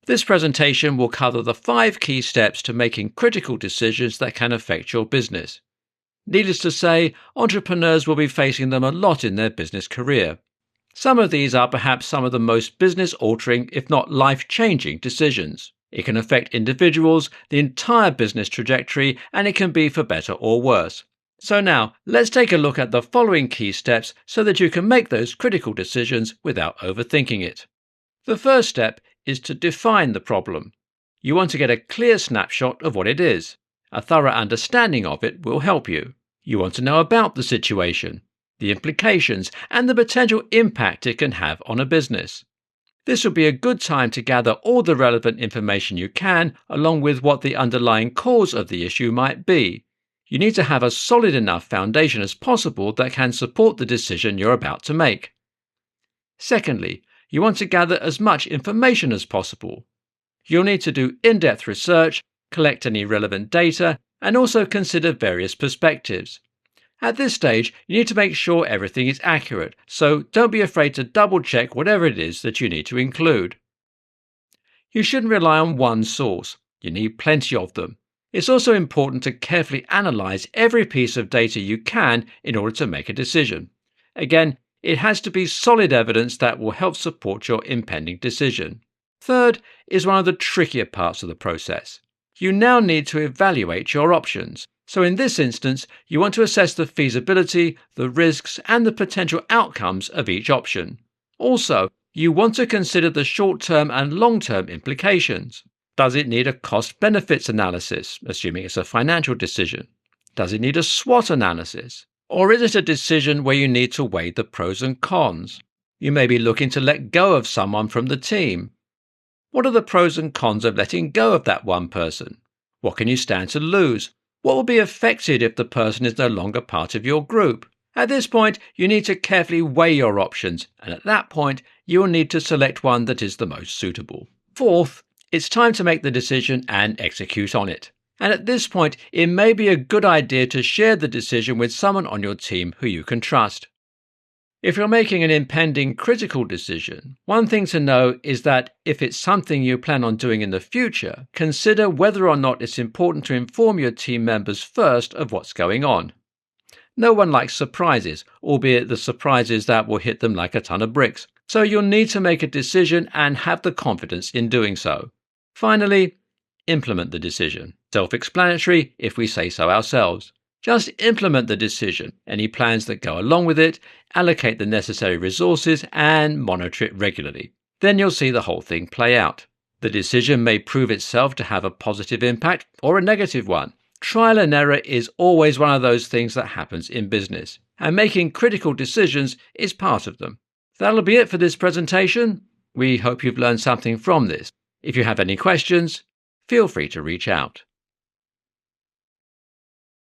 This presentation will cover the 5 key steps to making critical decisions that can affect your business. Needless to say, entrepreneurs will be facing them a lot in their business career. Some of these are perhaps some of the most business-altering, if not life-changing, decisions. It can affect individuals, the entire business trajectory, and it can be for better or worse. So now, let's take a look at the following key steps so that you can make those critical decisions without overthinking it. The first step is to define the problem. You want to get a clear snapshot of what it is. A thorough understanding of it will help you. You want to know about the situation, the implications, and the potential impact it can have on a business. This will be a good time to gather all the relevant information you can, along with what the underlying cause of the issue might be. You need to have a solid enough foundation as possible that can support the decision you're about to make. Secondly, you want to gather as much information as possible. You'll need to do in-depth research, collect any relevant data, and also consider various perspectives. At this stage, you need to make sure everything is accurate, so don't be afraid to double-check whatever it is that you need to include. You shouldn't rely on one source. You need plenty of them. It's also important to carefully analyze every piece of data you can in order to make a decision. Again, it has to be solid evidence that will help support your impending decision. Third is one of the trickier parts of the process. You now need to evaluate your options. So in this instance, you want to assess the feasibility, the risks, and the potential outcomes of each option. Also, you want to consider the short-term and long-term implications. Does it need a cost-benefits analysis, assuming it's a financial decision? Does it need a SWOT analysis? Or is it a decision where you need to weigh the pros and cons? You may be looking to let go of someone from the team. What are the pros and cons of letting go of that one person? What can you stand to lose? What will be affected if the person is no longer part of your group? At this point, you need to carefully weigh your options, and at that point, you will need to select one that is the most suitable. Fourth, it's time to make the decision and execute on it. And at this point, it may be a good idea to share the decision with someone on your team who you can trust. If you're making an impending critical decision, one thing to know is that if it's something you plan on doing in the future, consider whether or not it's important to inform your team members first of what's going on. No one likes surprises, albeit the surprises that will hit them like a ton of bricks, so you'll need to make a decision and have the confidence in doing so. Finally, implement the decision. Self-explanatory if we say so ourselves. Just implement the decision, any plans that go along with it, allocate the necessary resources, and monitor it regularly. Then you'll see the whole thing play out. The decision may prove itself to have a positive impact or a negative one. Trial and error is always one of those things that happens in business, and making critical decisions is part of them. That'll be it for this presentation. We hope you've learned something from this. If you have any questions, feel free to reach out.